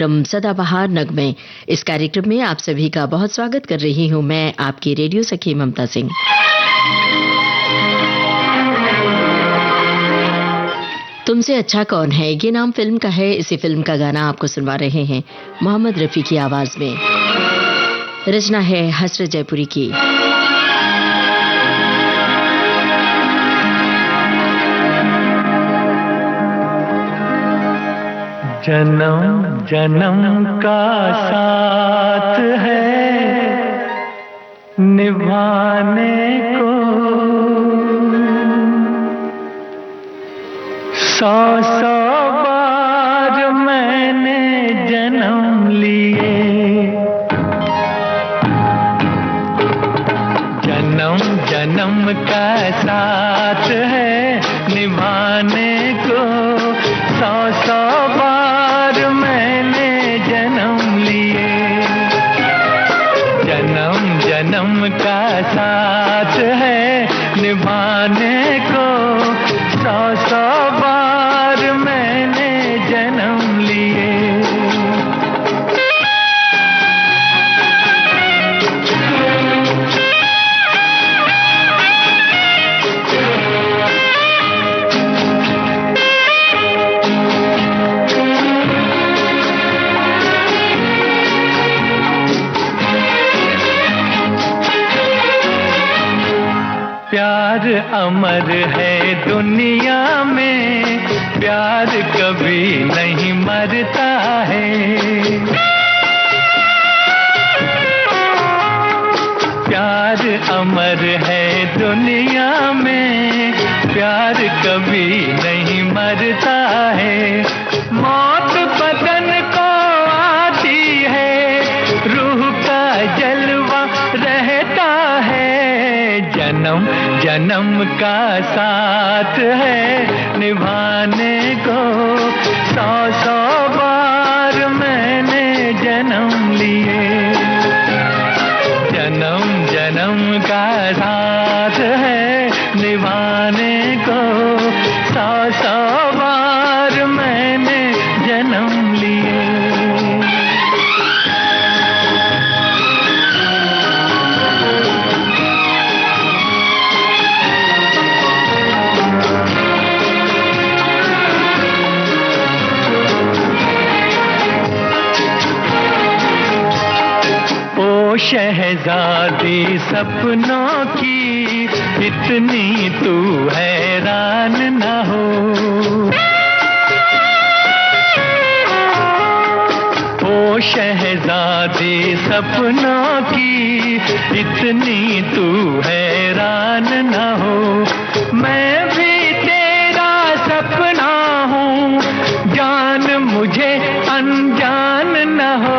सदाबहार नगमे। इस कार्यक्रम में आप सभी का बहुत स्वागत कर रही हूं मैं, आपकी रेडियो सखी ममता सिंह। तुमसे अच्छा कौन है, ये नाम फिल्म का है। इसी फिल्म का गाना आपको सुनवा रहे हैं मोहम्मद रफी की आवाज में। रचना है हसरत जयपुरी की। जन्म जन्म का साथ है निभाने को, 100 बार मैंने जन्म लिए। जन्म जन्म का साथ है निभाने को, 100 बार मैंने जन्म लिए। जन्म जन्म का साथ है निभाने को, 100 बार मैंने जन्म लिए। प्यार अमर है दुनिया में, प्यार कभी नहीं मरता है। प्यार अमर है दुनिया में, प्यार कभी नहीं मरता है। मौत बदन को आती है, रूह का जलवा रहता है। जन्म जन्म का साथ है निभाने को, 100 बार मैंने जन्म लिए। जन्म जन्म का साथ है निभाने को, 100 बार मैंने जन्म लिए। शहजादी सपनों की, इतनी तू हैरान न हो। ओ शहजादी सपनों की, इतनी तू हैरान न हो। मैं भी तेरा सपना हूँ, जान मुझे अनजान न हो।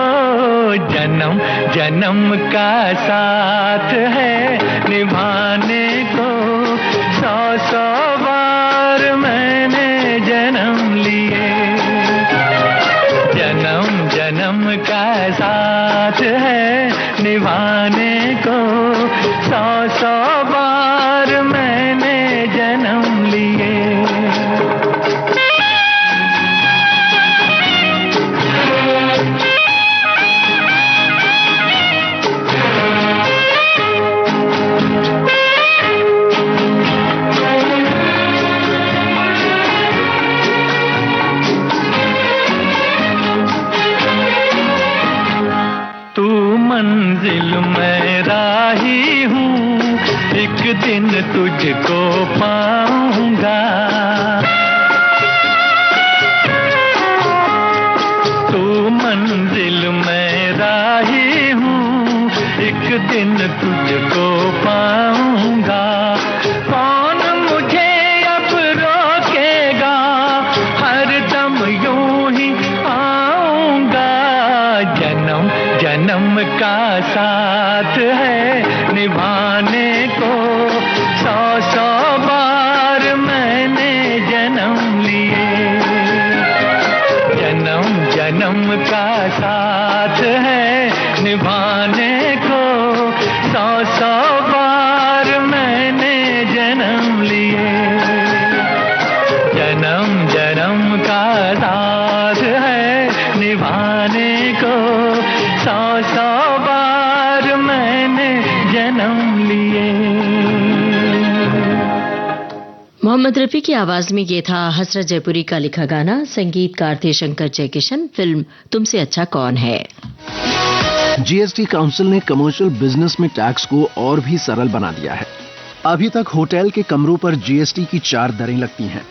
जन्म जन्म का साथ है निभाने को, 100 बार मैंने जन्म लिए। जन्म जन्म का साथ है निभाने को, 100 बार मैंने जन्म लिए। मंजिल में राही हूँ, एक दिन तुझको पाऊंगा। तू मंजिल में राही हूँ, एक दिन तुझको पाऊंगा। कौन मुझे अब रोकेगा, हर दम यूं ही आऊंगा। जन्म जन्म का साथ है निभाने को, 100 बार मैंने जन्म लिए। जन्म जन्म का साथ है निभाने को, 100 बार मैंने जन्म लिए। जन्म जन्म का साथ है निभाने निभाने को 100-100 बार मैंने जन्म लिए। मोहम्मद रफी की आवाज में ये था हसरत जयपुरी का लिखा गाना। संगीतकार थे शंकर जयकिशन। फिल्म तुमसे अच्छा कौन है। जीएसटी काउंसिल ने कमर्शियल बिजनेस में टैक्स को और भी सरल बना दिया है। अभी तक होटल के कमरों पर जीएसटी की 4 दरें लगती हैं।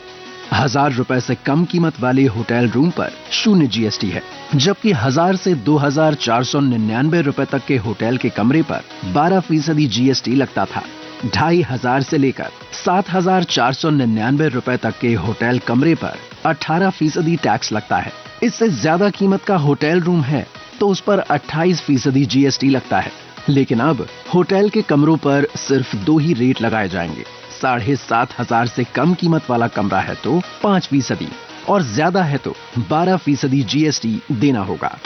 1000 रुपए से कम कीमत वाले होटल रूम पर 0 जीएसटी है, जबकि 1000 से 2499 रुपए तक के होटल के कमरे पर 12% जीएसटी लगता था। 2500 से लेकर 7499 रुपए तक के होटल कमरे पर 18% टैक्स लगता है। इससे ज्यादा कीमत का होटल रूम है तो उस पर 28% जीएसटी लगता है। लेकिन अब होटल के कमरों पर सिर्फ 2 ही रेट लगाए जाएंगे। 7500 से कम कीमत वाला कमरा है तो 5% और ज्यादा है तो 12% जीएसटी देना होगा।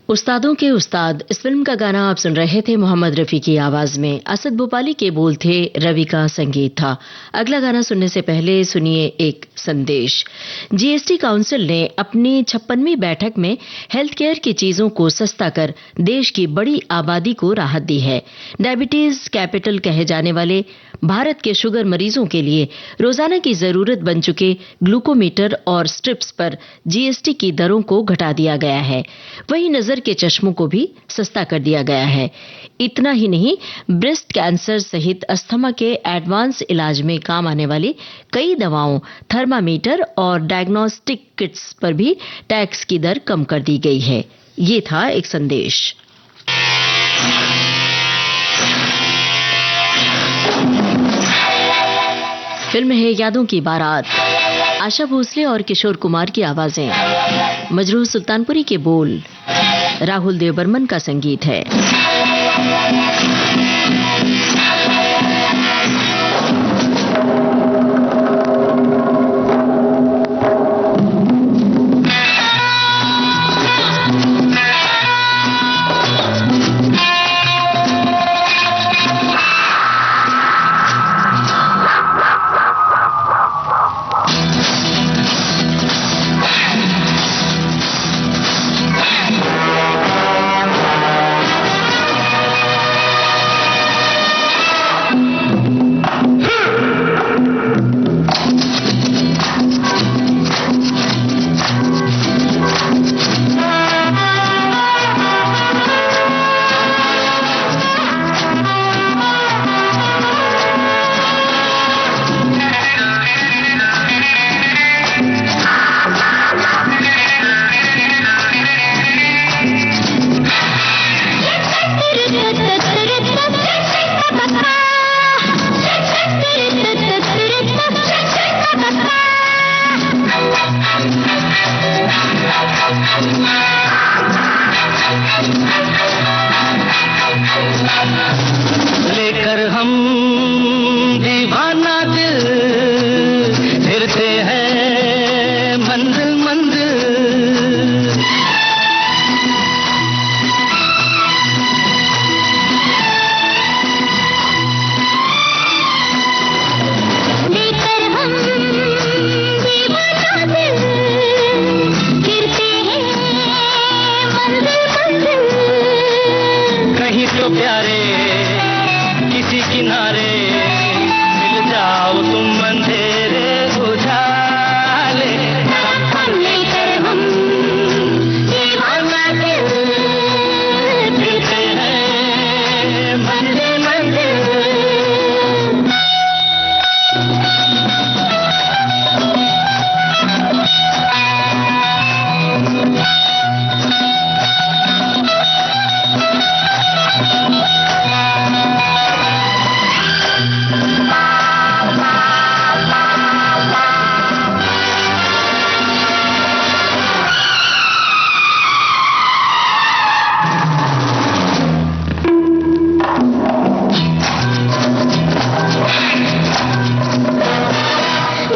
उस्तादों के उस्ताद इस फिल्म का गाना आप सुन रहे थे मोहम्मद रफी की आवाज में। असद भोपाली के बोल थे, रवि का संगीत था। अगला गाना सुनने से पहले सुनिए एक संदेश। जीएसटी काउंसिल ने अपनी 56वीं बैठक में हेल्थ केयर की चीजों को सस्ता कर देश की बड़ी आबादी को राहत दी है। डायबिटीज कैपिटल कहे जाने वाले भारत के शुगर मरीजों के लिए रोजाना की जरूरत बन चुके ग्लूकोमीटर और स्ट्रिप्स पर जीएसटी की दरों को घटा दिया गया है। वहीं नजर के चश्मों को भी सस्ता कर दिया गया है। इतना ही नहीं, ब्रेस्ट कैंसर सहित अस्थमा के एडवांस इलाज में काम आने वाली कई दवाओं, थर्मामीटर और डायग्नोस्टिक किट्स पर भी टैक्स की दर कम कर दी गई है। ये था एक संदेश। फिल्म है यादों की बारात। आशा भोसले और किशोर कुमार की आवाजें, मजरूह सुल्तानपुरी के बोल, राहुल देव बर्मन का संगीत है। लेकर हम दीवाना दिल फिरते हैं मंजिल मंजिल। लेकर हम दीवाना दिल फिरते हैं मंजिल मंजिल। कहीं तो प्यारे किसी किनारे मिल जाओ तुम अंधेरे उजाले। लेकर हम दीवाना दिल फिरते हैं मंजिल मंजिल।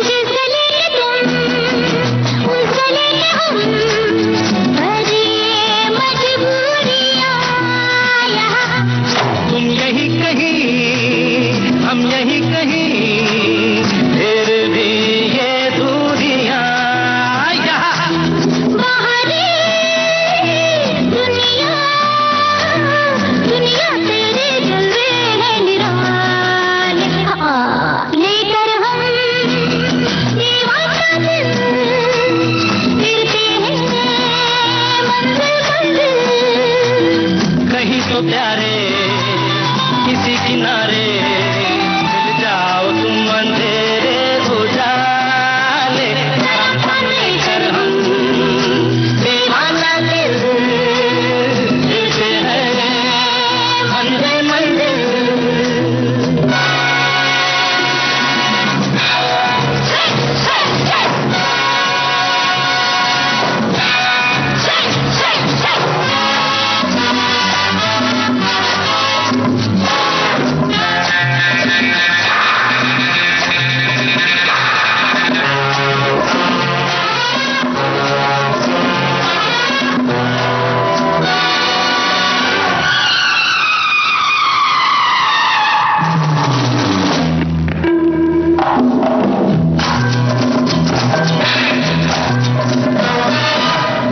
जिस गले के तुम उस गले के हम भरी मजबूरियां यहाँ। तुम यही कहीं हम यही कहीं फिर भी ये दूरियां यहाँ। बाहरी दुनिया दुनिया तेरे जलवे है निराले। लेकर हम दीवाना दिल फिरते हैं मंजिल मंजिल। कहीं तो प्यारे किसी किनारे मिल जाओ तुम अंधेरे उजाले। लेकर हम दीवाना दिल फिरते हैं मंजिल मंजिल।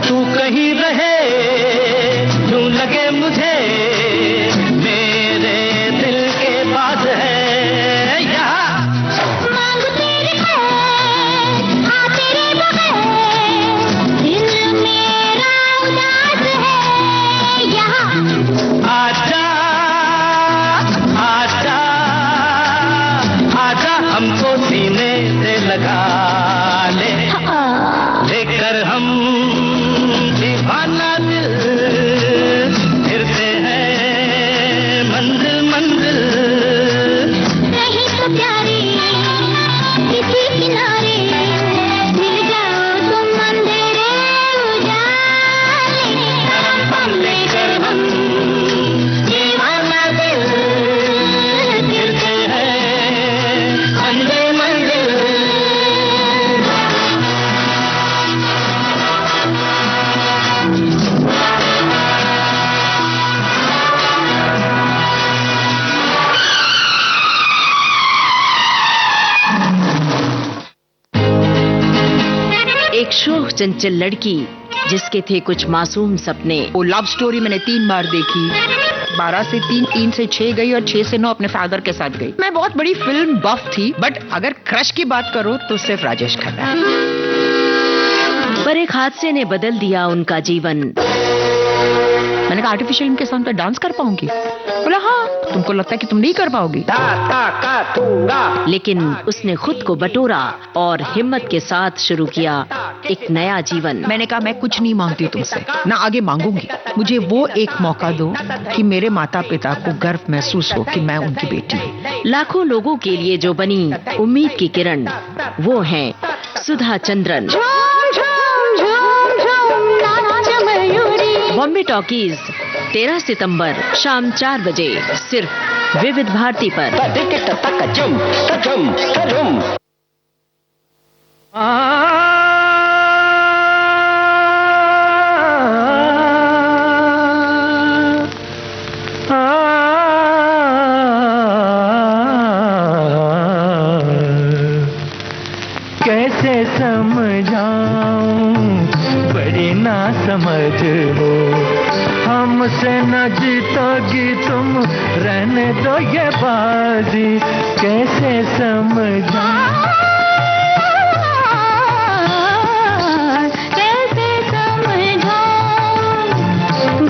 तू कहीं रहे यूं लगे मुझे मेरे दिल के पास है यहाँ। मांग तेरे पैर हाँ तेरे बगैर दिल मेरा उदास है चंचल लड़की जिसके थे कुछ मासूम सपने। वो लव स्टोरी मैंने 3 बार देखी। 12 से 3, 3 से 6 गई और 6 से 9 अपने फादर के साथ गई। मैं बहुत बड़ी फिल्म बफ थी, बट अगर क्रश की बात करो तो सिर्फ राजेश खन्ना। पर एक हादसे ने बदल दिया उनका जीवन। मैंने कहा आर्टिफिशियल इनके साथ डांस कर पाऊंगी? बोला हाँ। तुमको लगता है कि तुम नहीं कर पाओगी? लेकिन उसने खुद को बटोरा और हिम्मत के साथ शुरू किया एक नया जीवन। मैंने कहा मैं कुछ नहीं मांगती तुमसे, ना आगे मांगूंगी। मुझे वो एक मौका दो कि मेरे माता पिता को गर्व महसूस हो कि मैं उनकी बेटी हूँ। लाखों लोगों के लिए जो बनी उम्मीद की किरण, वो हैं सुधा चंद्रन। बॉम्बे टॉकीज 13 सितंबर शाम 4 बजे सिर्फ विविध भारती पर। कैसे समझाऊं बड़ी ना समझ हो, हमसे न जीतोगी तुम, रहने दो ये बाजी। कैसे समझाऊं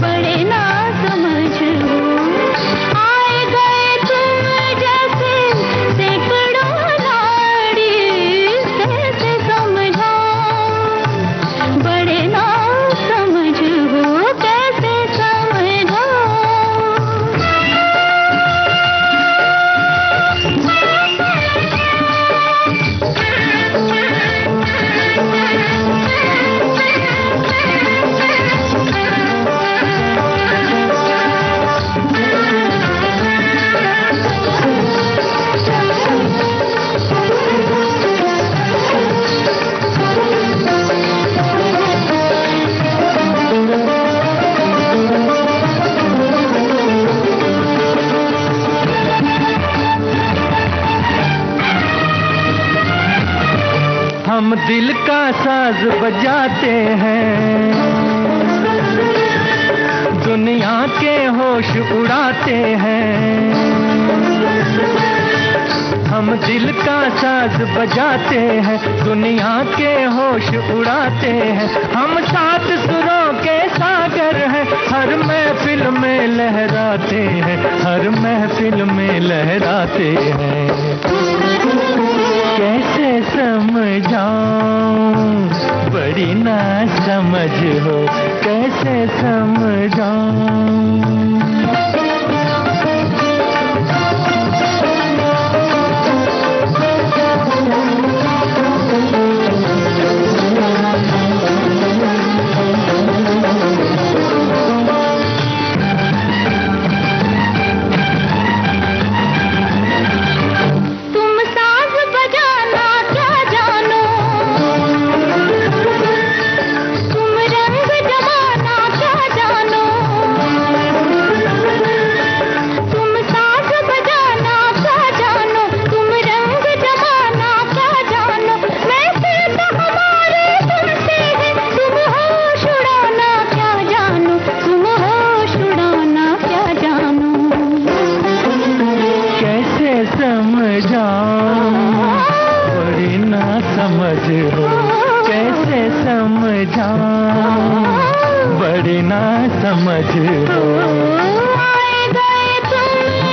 बड़े ना समझ हो, आए गए तुम जैसे सैकड़ों नाड़ी। कैसे समझाऊं बड़े ना समझ हो, कैसे समझाऊं। हम दिल का साज बजाते हैं, दुनिया के होश उड़ाते हैं। हम दिल का साज बजाते हैं, दुनिया के होश उड़ाते हैं। हम 7 सुरों के सागर हैं, हर महफिल में लहराते हैं, हर महफिल में लहराते हैं। कैसे समझाऊं बड़ी ना समझ हो, कैसे समझाऊं। बड़ी ना समझ हो, आए गए तुम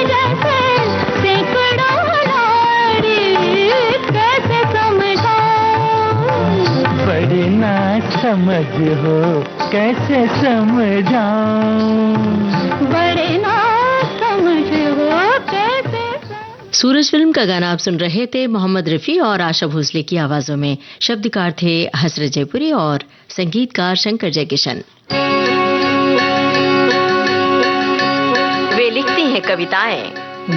जैसे सैकड़ों नाड़ी। कैसे समझाऊं बड़ी ना समझ हो, कैसे समझाऊं। बड़े ना समझ हो, कैसे। सूरज फिल्म का गाना आप सुन रहे थे मोहम्मद रफी और आशा भोसले की आवाजों में। शब्दकार थे हसरत जयपुरी और संगीतकार शंकर जयकिशन। वे लिखती हैं कविताएं,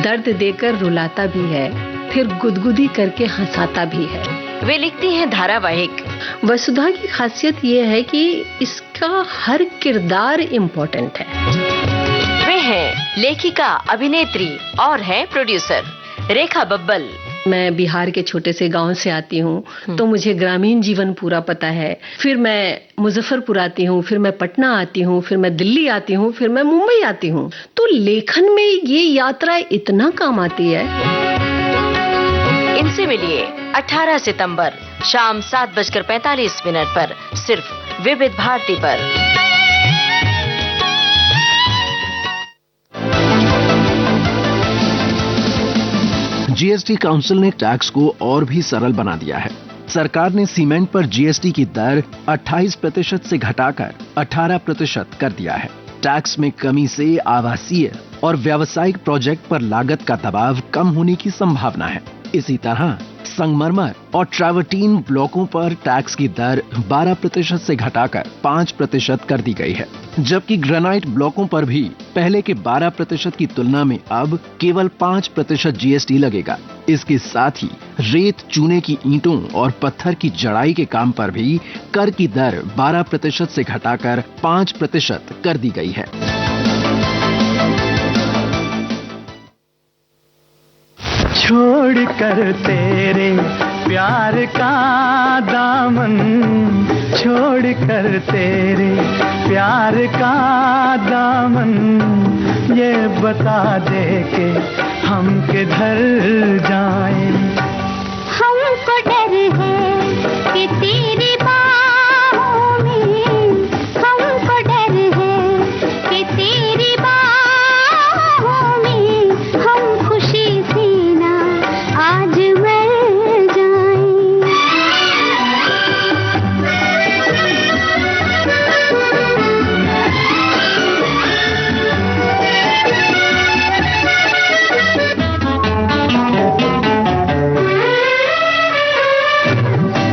दर्द देकर रुलाता भी है, फिर गुदगुदी करके हंसाता भी है। वे लिखती हैं धारावाहिक। वसुधा की खासियत ये है कि इसका हर किरदार इम्पोर्टेंट है। वे हैं लेखिका, अभिनेत्री और हैं प्रोड्यूसर रेखा बब्बल। मैं बिहार के छोटे से गांव से आती हूँ, तो मुझे ग्रामीण जीवन पूरा पता है। फिर मैं मुजफ्फरपुर आती हूँ, फिर मैं पटना आती हूँ, फिर मैं दिल्ली आती हूँ, फिर मैं मुंबई आती हूँ। तो लेखन में ये यात्रा इतना काम आती है। इनसे मिलिए 18 सितंबर शाम 7:45 पर सिर्फ विविध भारती पर। जीएसटी काउंसिल ने टैक्स को और भी सरल बना दिया है। सरकार ने सीमेंट पर जीएसटी की दर 28% से घटाकर 18% कर दिया है। टैक्स में कमी से आवासीय और व्यावसायिक प्रोजेक्ट पर लागत का दबाव कम होने की संभावना है। इसी तरह संगमरमर और ट्रैवर्टीन ब्लॉकों पर टैक्स की दर 12% से घटाकर 5% कर दी गई है, जबकि ग्रेनाइट ब्लॉकों पर भी पहले के 12% की तुलना में अब केवल 5% जीएसटी लगेगा। इसके साथ ही रेत, चूने की ईंटों और पत्थर की जड़ाई के काम पर भी कर की दर 12% से घटाकर 5% कर दी गई है। छोड़ कर तेरे प्यार का दामन, छोड़ कर तेरे प्यार का दामन, ये बता दे के हम किधर जाएं। हमको डर है कि तेरी बाहों में, हमको डर है कि तेरी बाहों में हम खुशी से ना आज मर जाएं।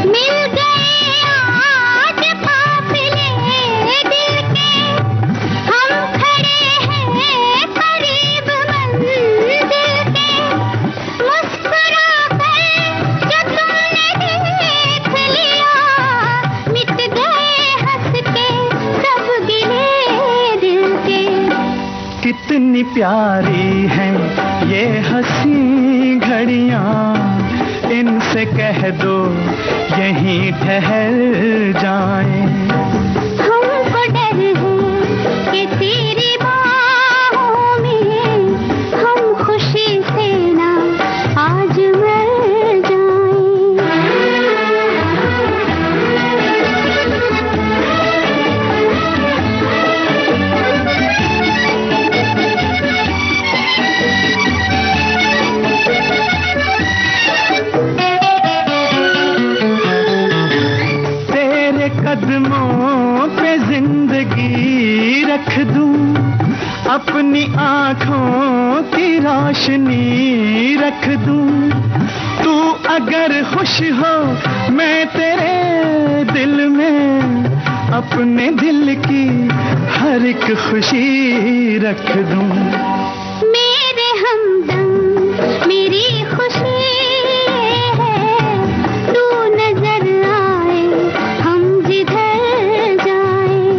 मिल गए आज काफिले दिल के, हम खड़े हैं करीब मंजिल के। मुस्कुरा कर जो तुमने देख लिया, मिट गए हंस के सब गिले दिल के। कितनी प्यारी हैं ये हंसी घड़ियां, इनसे कह दो यहीं ठहर जाएं। हमको डर है कि तेरी बाहों में हम खुशी से ना आज मर जाएं। तेरे कदमों पे जिंदगी रख दूं, अपनी आंखों की रोशनी रख दूं। तू अगर खुश हो मैं तेरे दिल में अपने दिल की हर एक खुशी रख दूं। मेरे हमदम मेरी खुशी है, तू नजर आए हम जिधर जाएं।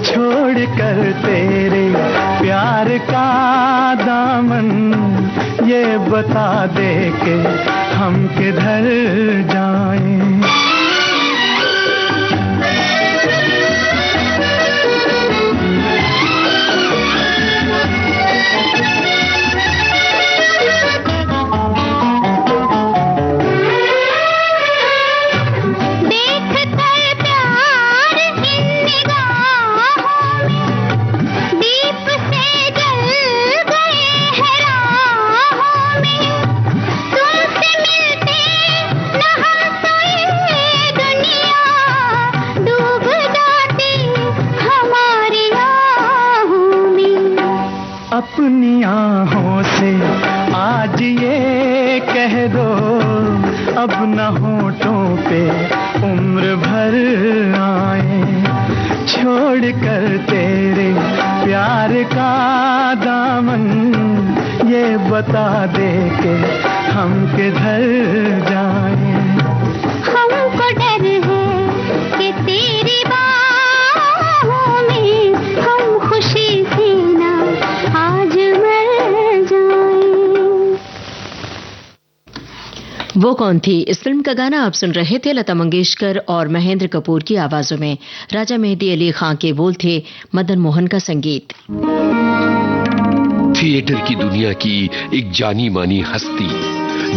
छोड़ कर तेरे प्यार का दामन, ये बता दे के हम किधर जाएं। देख कर प्यार इन निगाहों में, दीप से जल गए हैं राहों में। तुमसे मिलते न हम तो ये दुनिया डूब जाती हमारी आहों में। अपनी आहों से आज ये कह दो, अब न होठों पे उम्र भर आए। छोड़ कर तेरे प्यार का दामन, ये बता दे के हम किधर जाएं। हमको डर है कि तेरी बाहों में हम खुशी से ना आज मर जाएं। वो कौन थी? इस फिल्म का गाना आप सुन रहे थे लता मंगेशकर और महेंद्र कपूर की आवाजों में। राजा मेहदी अली खां के बोल थे, मदन मोहन का संगीत। थिएटर की दुनिया की एक जानी मानी हस्ती,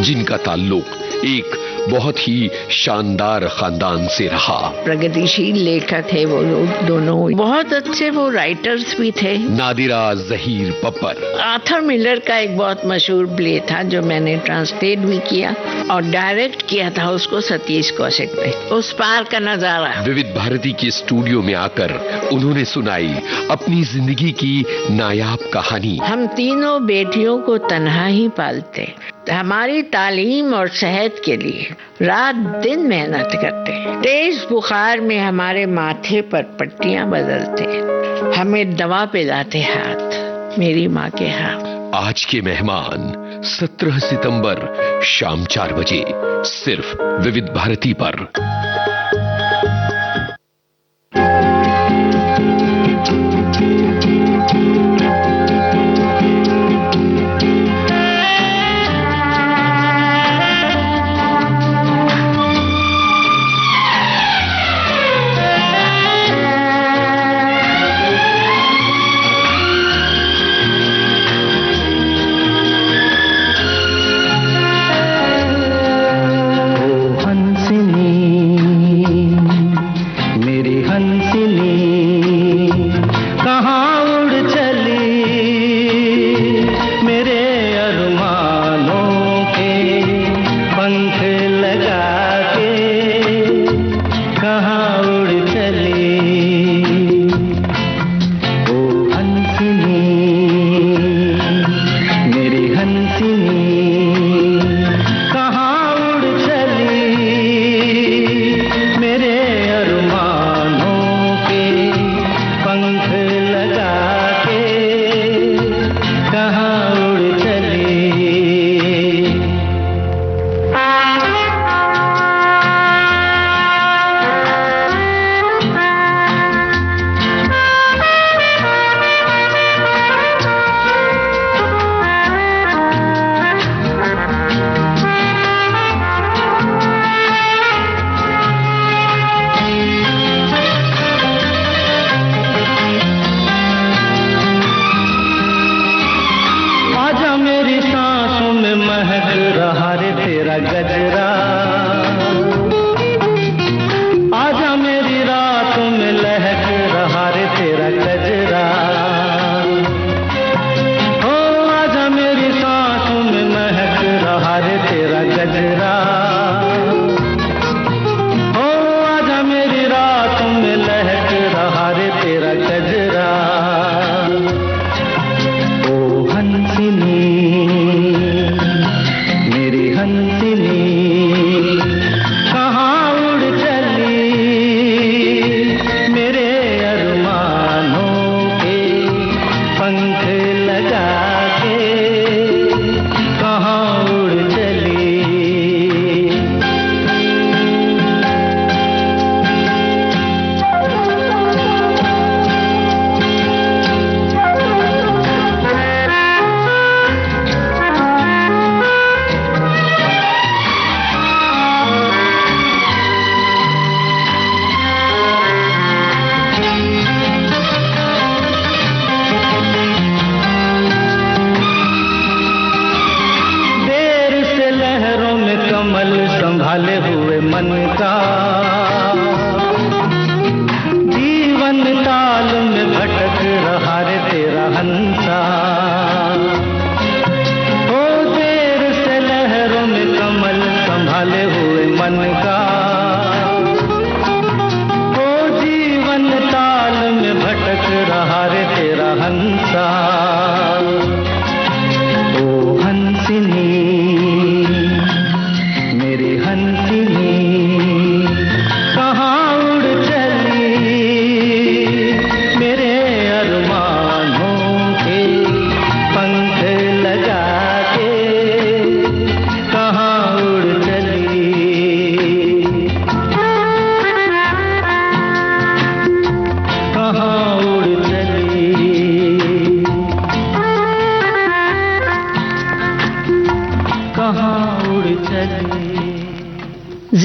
जिनका ताल्लुक एक बहुत ही शानदार खानदान से रहा। प्रगतिशील लेखक थे वो लोग दोनों, बहुत अच्छे वो राइटर्स भी थे। नादिरा जहीर बब्बर। आर्थर मिलर का एक बहुत मशहूर प्ले था जो मैंने ट्रांसलेट भी किया और डायरेक्ट किया था उसको सतीश कौशिक ने, उस पार का नजारा। विविध भारती के स्टूडियो में आकर उन्होंने सुनाई अपनी जिंदगी की नायाब कहानी। हम तीनों बेटियों को तन्हा ही पालते, हमारी तालीम और सेहत के लिए रात दिन मेहनत करते, तेज बुखार में हमारे माथे पर पट्टियां बदलते, हमें दवा पिलाते हाथ, मेरी माँ के हाथ। आज के मेहमान 17 सितंबर शाम 4 बजे सिर्फ विविध भारती पर।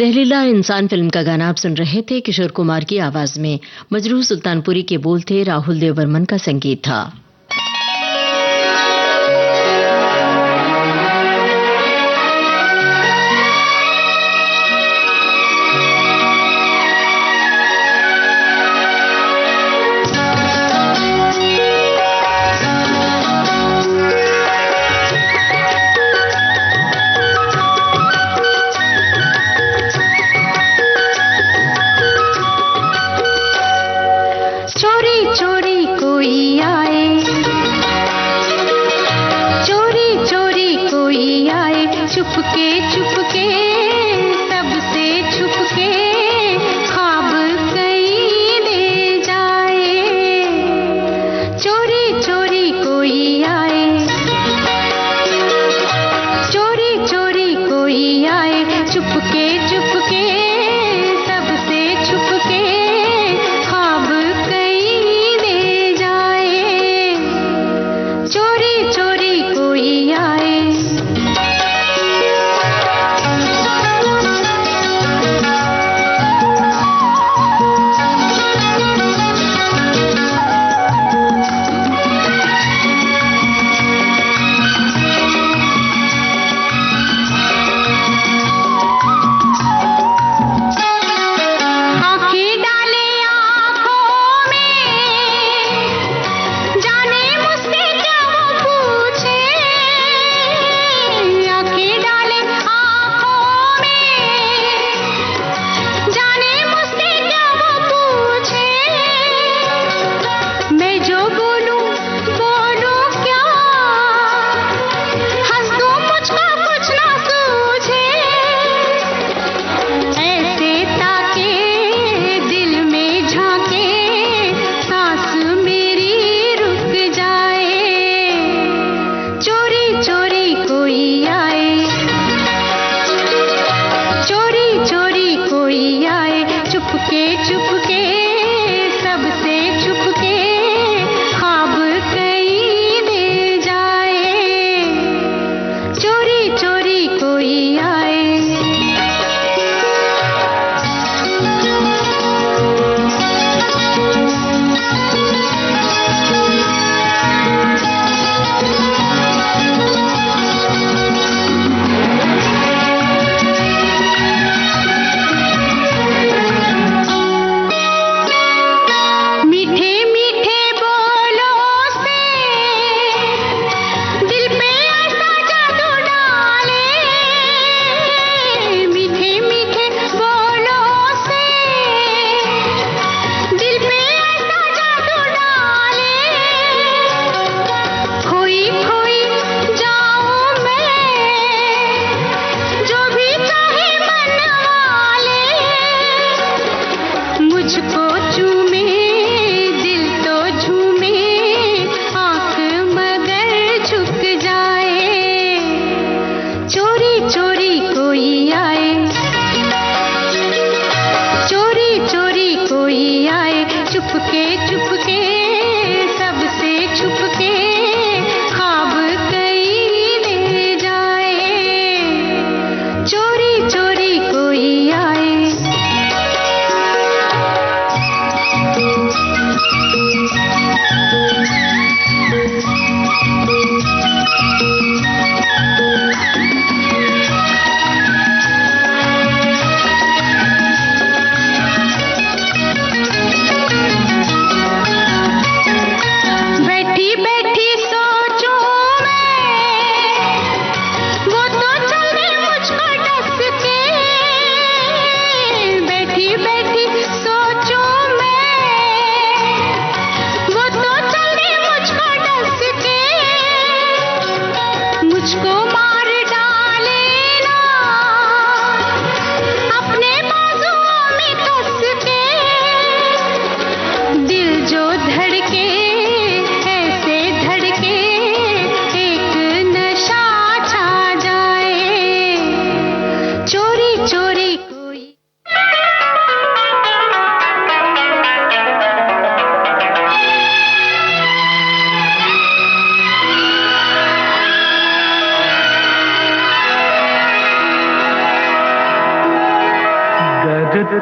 जहरीला इंसान फिल्म का गाना आप सुन रहे थे किशोर कुमार की आवाज में। मजरूह सुल्तानपुरी के बोल थे, राहुल देव बर्मन का संगीत था।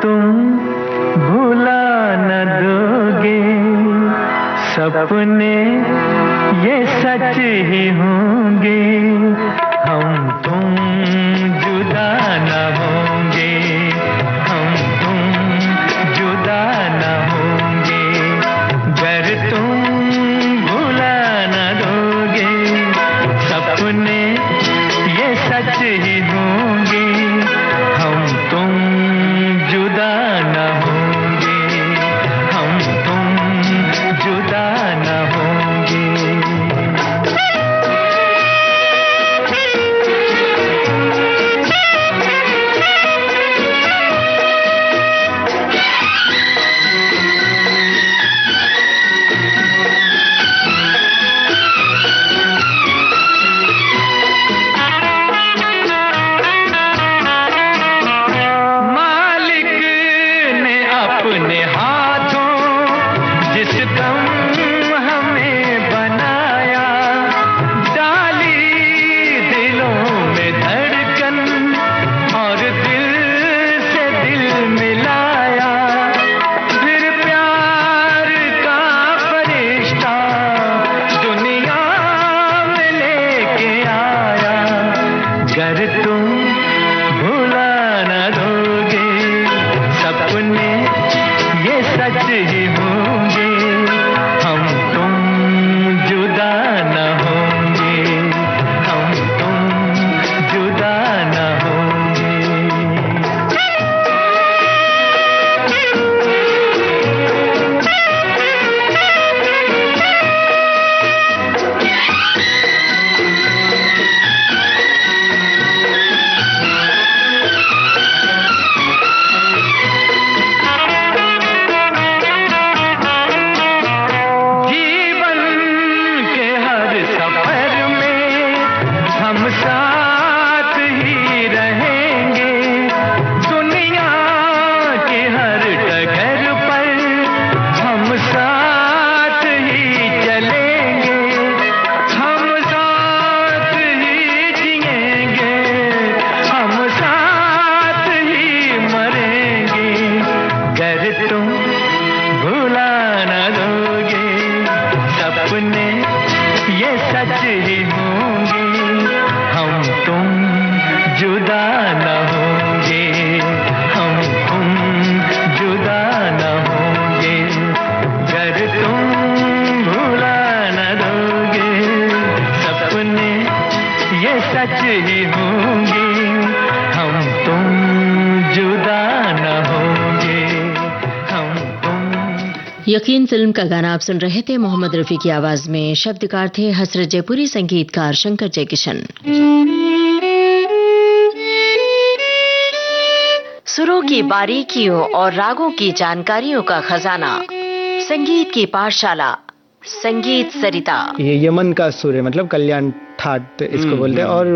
तुम भुला न दोगे, सपने ये सच ही होंगे, हम तुम जुदा न होंगे, हम तुम जुदा न होंगे, गर तुम भुला न दोगे, सपने ये सच ही होंगे, हम तुम जुदा न होंगे, हम तुम जुदा न होंगे। यकीन फिल्म का गाना आप सुन रहे थे। मोहम्मद रफी की आवाज में शब्दकार थे हसरत जयपुरी, संगीतकार शंकर जयकिशन। सुरों की बारीकियों और रागों की जानकारियों का खजाना, संगीत की पाठशाला संगीत सरिता। ये यमन का सुर है, मतलब कल्याण ठाट इसको बोलते हैं, और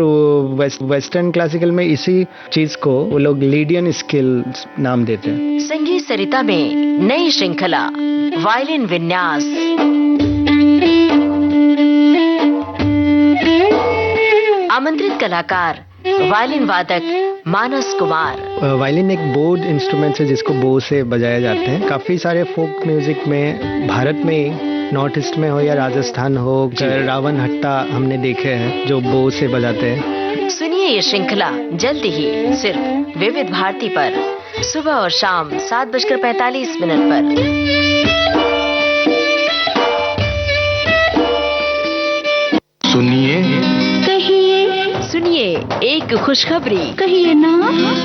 वेस्टर्न क्लासिकल में इसी चीज को वो लोग लीडियन स्केल नाम देते हैं। संगीत सरिता में नई श्रृंखला वायलिन विन्यास, आमंत्रित कलाकार वायलिन वादक मानस कुमार। वायलिन एक बोर्ड इंस्ट्रूमेंट है जिसको बो से बजाया जाते हैं। काफी सारे फोक म्यूजिक में भारत में, नॉर्थ ईस्ट में हो या राजस्थान हो, रावण हट्टा हमने देखे हैं जो बो से बजाते हैं। सुनिए ये श्रृंखला जल्दी ही सिर्फ विविध भारती पर, सुबह और शाम 7:45 पर। सुनिए सुनिए एक खुशखबरी, कहिए ना।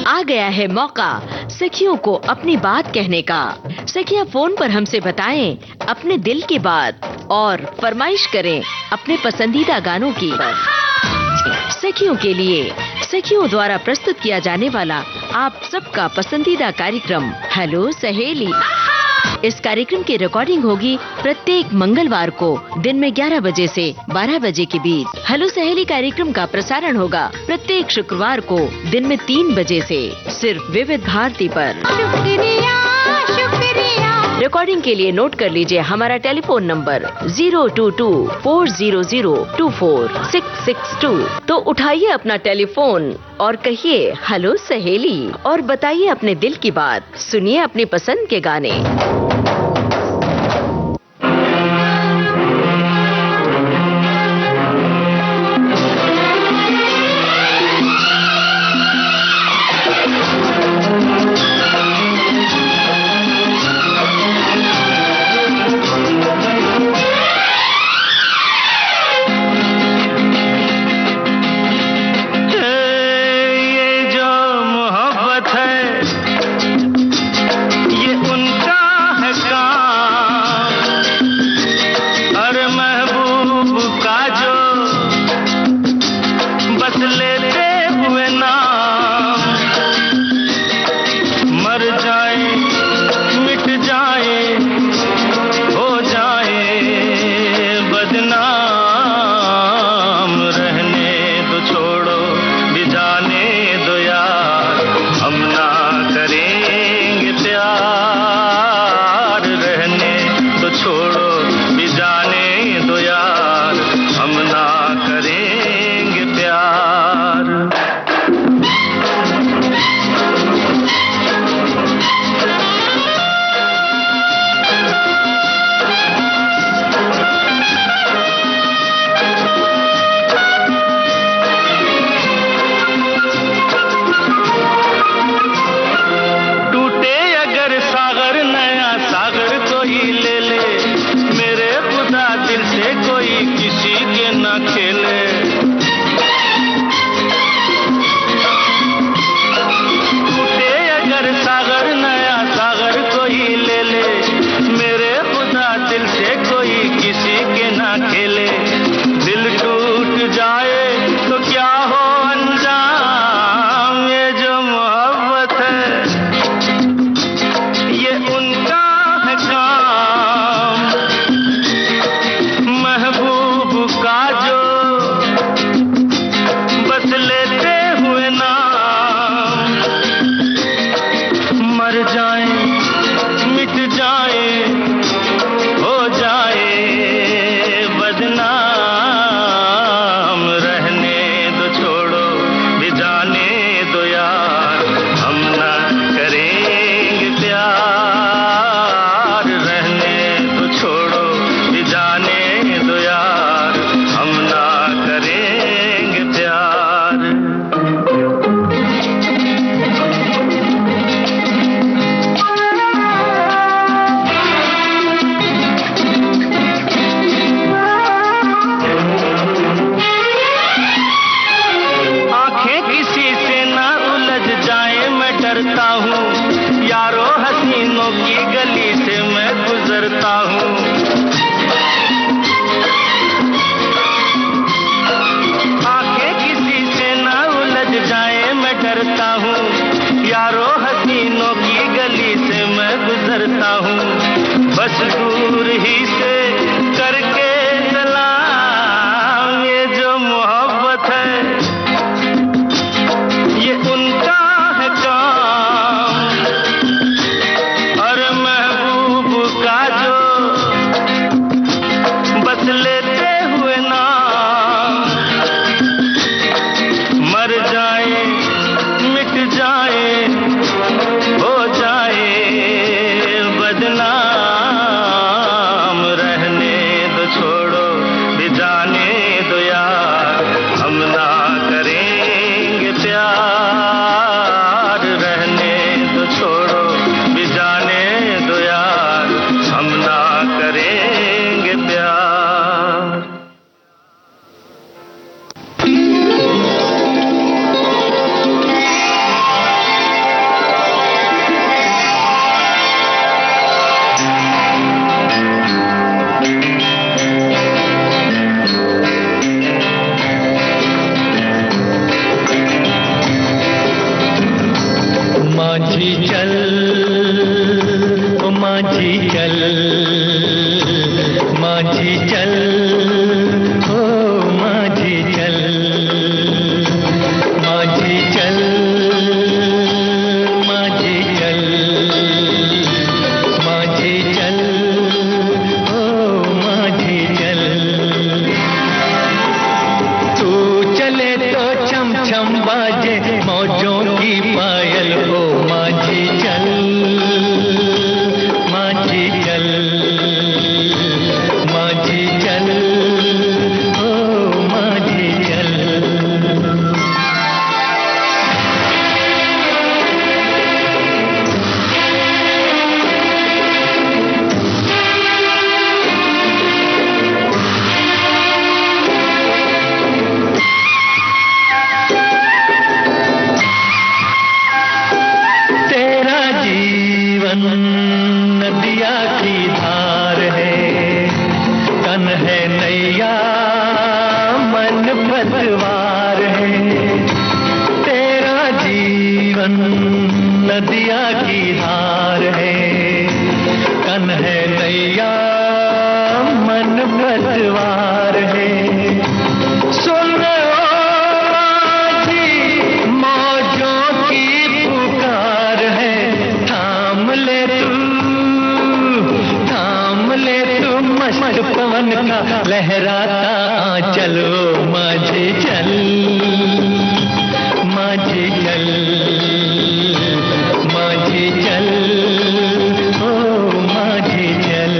आ गया है मौका सखियों को अपनी बात कहने का। सखियां फोन पर हमसे बताएं अपने दिल की बात और फरमाइश करें अपने पसंदीदा गानों की। सखियों के लिए सखियों द्वारा प्रस्तुत किया जाने वाला आप सबका पसंदीदा कार्यक्रम हेलो सहेली। इस कार्यक्रम की रिकॉर्डिंग होगी प्रत्येक मंगलवार को दिन में 11 बजे से 12 बजे के बीच। हेलो सहेली कार्यक्रम का प्रसारण होगा प्रत्येक शुक्रवार को दिन में 3 बजे से, सिर्फ विविध भारती पर। शुक्रिया शुक्रिया। रिकॉर्डिंग के लिए नोट कर लीजिए हमारा टेलीफोन नंबर 022-400-24662। तो उठाइए अपना टेलीफोन और कहिए हेलो सहेली और बताइए अपने दिल की बात। सुनिए अपनी पसंद के गाने। माझी चल है नैया मन पतवार है, तेरा जीवन नदिया की धार है, कन है नैया मन पतवार है। सुन माझी मौजों की पुकार है, थाम ले तू मस्त पवन का लहराता चलो माझी चल, माझी चल, माझी चल, ओ माझी चल।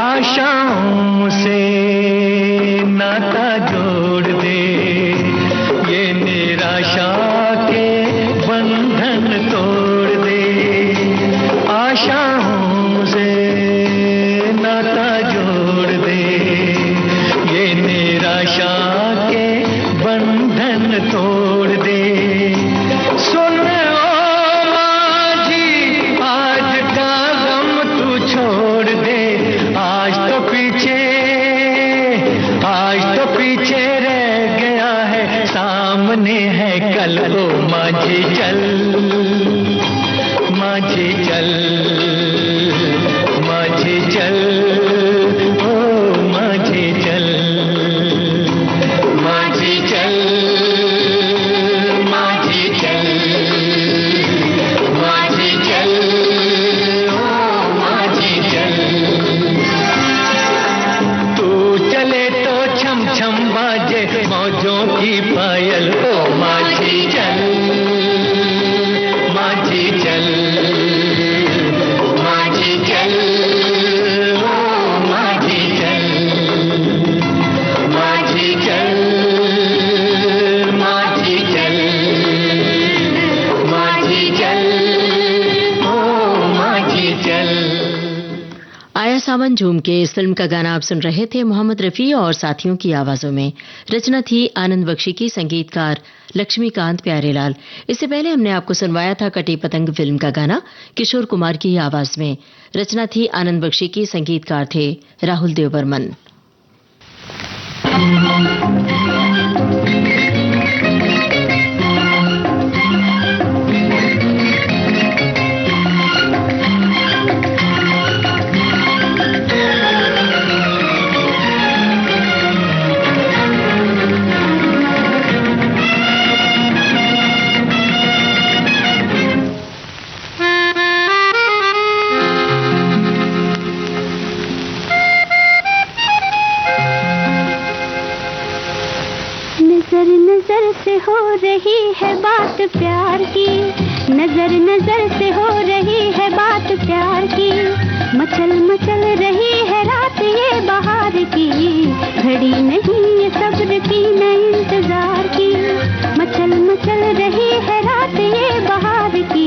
आशाओं से नाता जोड़ दे, ये निराशा के बंधन तोड़ दे। आशाओं से नाता जोड़ दे, ये निराशा के बंधन तोड़ दे। सुन ओ माझी आज का गम तू छोड़ दे, आज तो पीछे रह गया है, सामने है कल, ओ माझी चल, माझी चल, माझी चल, ओ माझी चल, माझी चल, माझी चल, माझी चल, ओ माझी चल। तू चले तो छम छम बाजे मौजों की पायल, ओ माझी चल, माझी चल, माझी चल, ओ माझी चल, माझी चल, माझी चल, माझी चल, ओ माझी चल। आया सावन झूम के इस फिल्म का गाना आप सुन रहे थे मोहम्मद रफी और साथियों की आवाजों में। रचना थी आनंद बख्शी की, संगीतकार लक्ष्मीकांत प्यारेलाल। इससे पहले हमने आपको सुनवाया था कटी पतंग फिल्म का गाना किशोर कुमार की आवाज में। रचना थी आनंद बख्शी की, संगीतकार थे राहुल देव बर्मन। नजर से हो रही है बात प्यार की, नजर नजर से हो रही है बात प्यार की, मचल मचल रही है रात ये बहार की, घड़ी नहीं ये सब्र की न इंतजार की, मचल मचल रही है रात ये बहार की,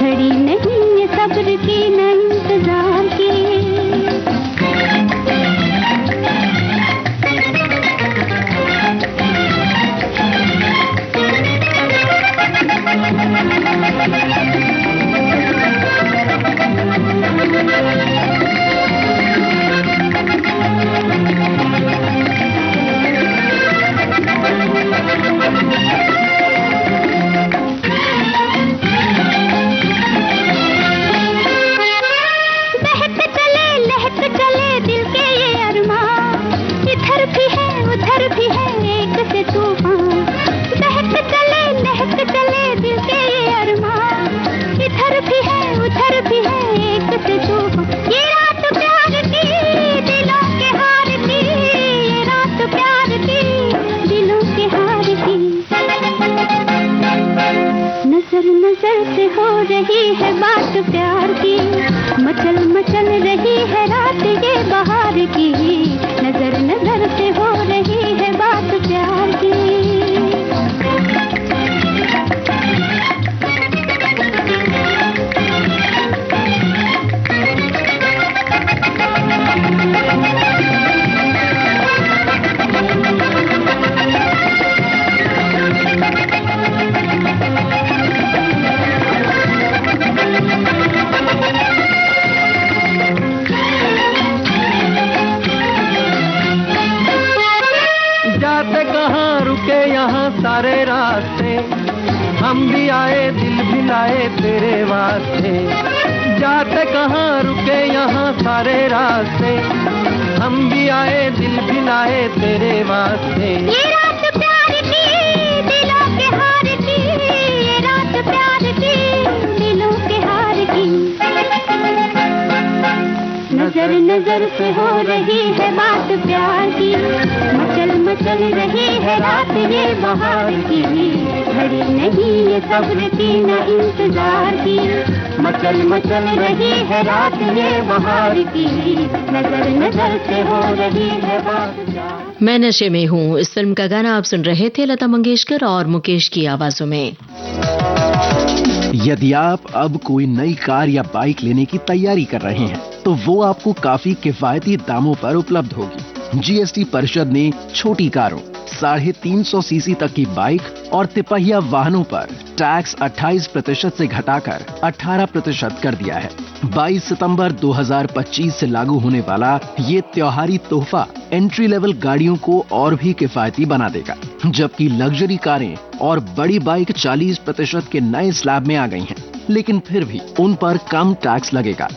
घड़ी नहीं ये सब्र की न इंतजार की। मचल मचल रही है रात ये बहार की, नजर नजर से हो रही है बात जाते कहाँ रुके यहाँ सारे रास्ते, हम भी आए दिल भी लाए तेरे वास्ते। जाते कहाँ रुके यहाँ सारे रास्ते, हम भी आए दिल भी लाए तेरे वास्ते। ये रात प्यार की दिलों के हार की, ये रात प्यार की दिलों के हार की। नजर नजर से हो रही है बात प्यार की, मचल मचल रही है रात ये बहार की। घड़ी नहीं ये सब्र की न इंतजार की, मचल मचल रही है रात ये बहार की। नजर नजर से हो रही है बात प्यार। मैं नशे में हूँ, इस फिल्म का गाना आप सुन रहे थे लता मंगेशकर और मुकेश की आवाजों में। यदि आप अब कोई नई कार या बाइक लेने की तैयारी कर रहे हैं तो वो आपको काफी किफायती दामों पर उपलब्ध होगी। जीएसटी परिषद ने छोटी कारों, 350 सीसी तक की बाइक और तिपहिया वाहनों पर टैक्स 28% से घटाकर 18% कर दिया है। 22 सितंबर 2025 से लागू होने वाला ये त्योहारी तोहफा एंट्री लेवल गाड़ियों को और भी किफायती बना देगा, जबकि लग्जरी कारें और बड़ी बाइक 40% के नए स्लैब में आ गई हैं, लेकिन फिर भी उन पर कम टैक्स लगेगा।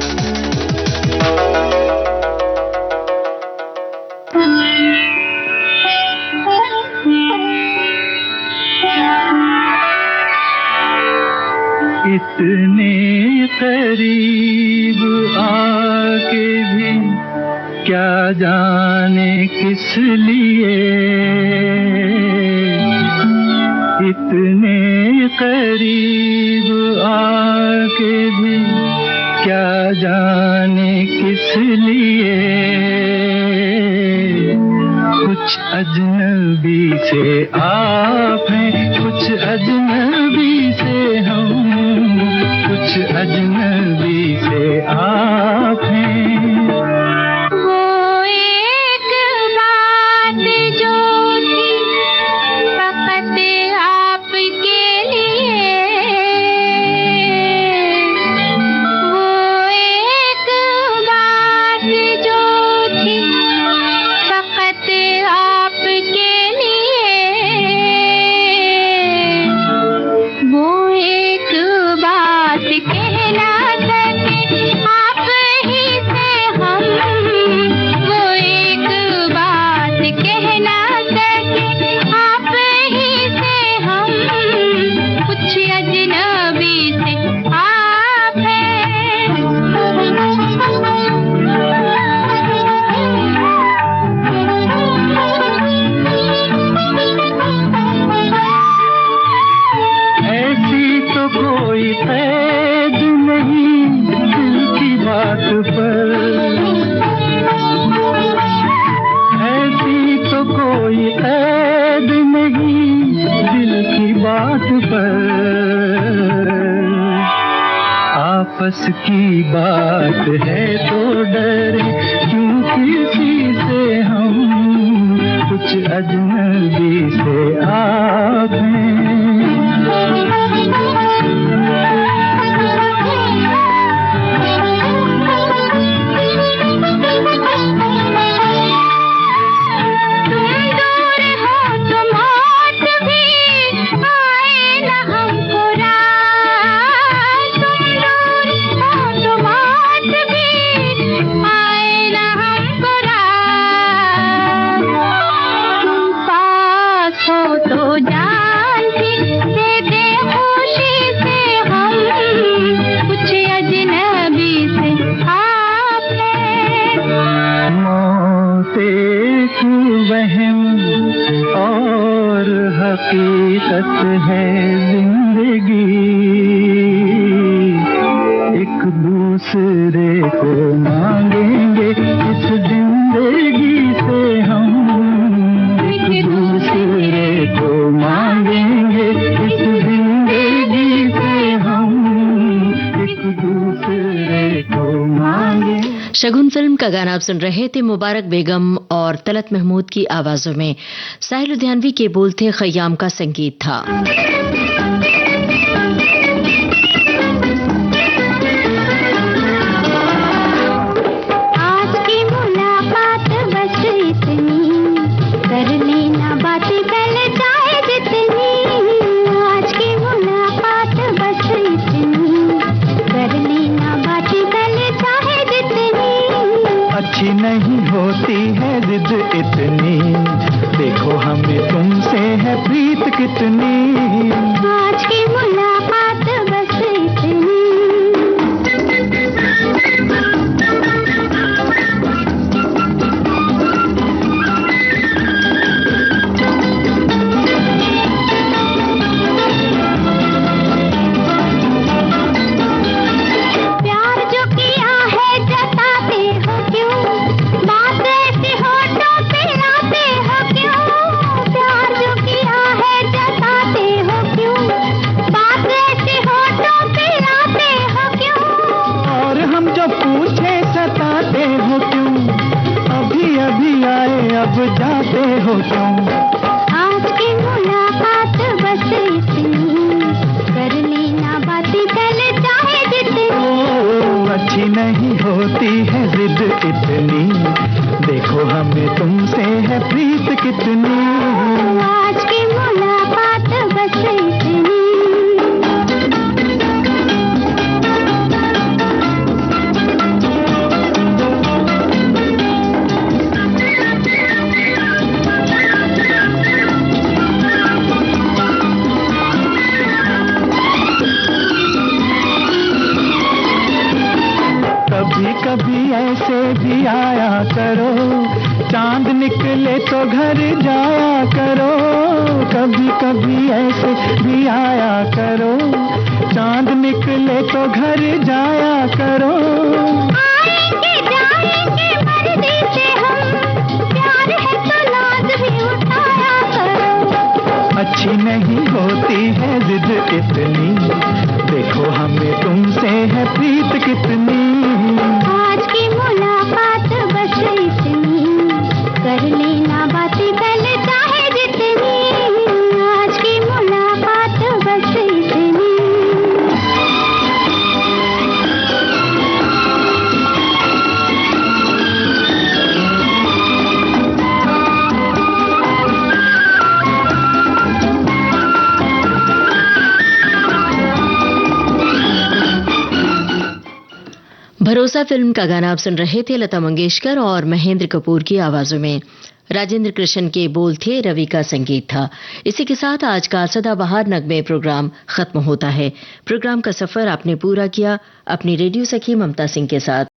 इतने करीब आके भी क्या जाने किस लिए, इतने करीब आके भी क्या जाने किस लिए। कुछ अजनबी से आप हैं, कुछ अजनबी से हम, कुछ अजनबी से आप हैं। वो एक बात जो थी फकत आपके लिए, वो एक बात जो थी फकत आपके लिए, वो एक बात कहना सके आप ही से हम, वो एक बात कहना सके आप ही से हम, कुछ अजनबी से आप ऐसी तो कोई कैद नहीं दिल की बात पर, ऐसी तो कोई कैद नहीं दिल की बात पर। आपस की बात है तो डरे क्यों किसी से हम, कुछ अजनबी से आप हैं। हकीकत है जिंदगी, एक दूसरे को मांगेंगे इस जिंदगी से हम, एक दूसरे को मांगेंगे इस जिंदगी से हम, एक दूसरे को मांगेंगे। शगुन फिल्म का गाना आप सुन रहे थे मुबारक बेगम और तलत महमूद की आवाजों में। साहिल लुधियानवी के बोल थे, खयाम का संगीत था। आज की मुलाकात बस इतनी कर लेना बातें फैल जाए जितनी, आज की मुलाकात बस इतनी, कर लेना बातें फैल जाए जितनी। अच्छी नहीं होती है जिद इतनी, देखो हमें तुमसे है प्रीत कितनी, आज की मुलाकात बस इतनी। प्यार जो किया है जताते हो क्यों, बात ऐसे होठों पे लाते हो क्यों, प्यार जो किया है जताते हो क्यों, बात ऐसे होठों पे लाते हो क्यों। और हम जो पूछे सताते हो क्यों, अभी अभी आए अब जाते हो क्यों, आज की मुलाकात बस इतनी, कर लेना बातें फैल जाए जितनी। ओ अच्छी नहीं होती है जिद इतनी, देखो हमें तुमसे है प्रीत कितनी, आज की मुलाकात बस इतनी। कभी कभी ऐसे भी आया करो, चांद निकले तो घर जाया करो, कभी कभी ऐसे भी आया करो, चांद निकले तो घर जाया करो। आएंगे जाएंगे मर्जी से हम, प्यार है तो लाज भी उठाया करो। अच्छी नहीं होती है जिद इतनी, देखो हमें तुमसे है प्रीत कितनी, आज की मुलाकात बस इतनी, कर लेना बातें फैल जाए जितनी, आज की मुलाकात बस इतनी। भरोसा फिल्म का गाना आप सुन रहे थे लता मंगेशकर और महेंद्र कपूर की आवाजों में। राजेंद्र कृष्ण के बोल थे, रवि का संगीत था। इसी के साथ आज का सदाबहार नगमे प्रोग्राम खत्म होता है। प्रोग्राम का सफर आपने पूरा किया अपनी रेडियो सखी ममता सिंह के साथ।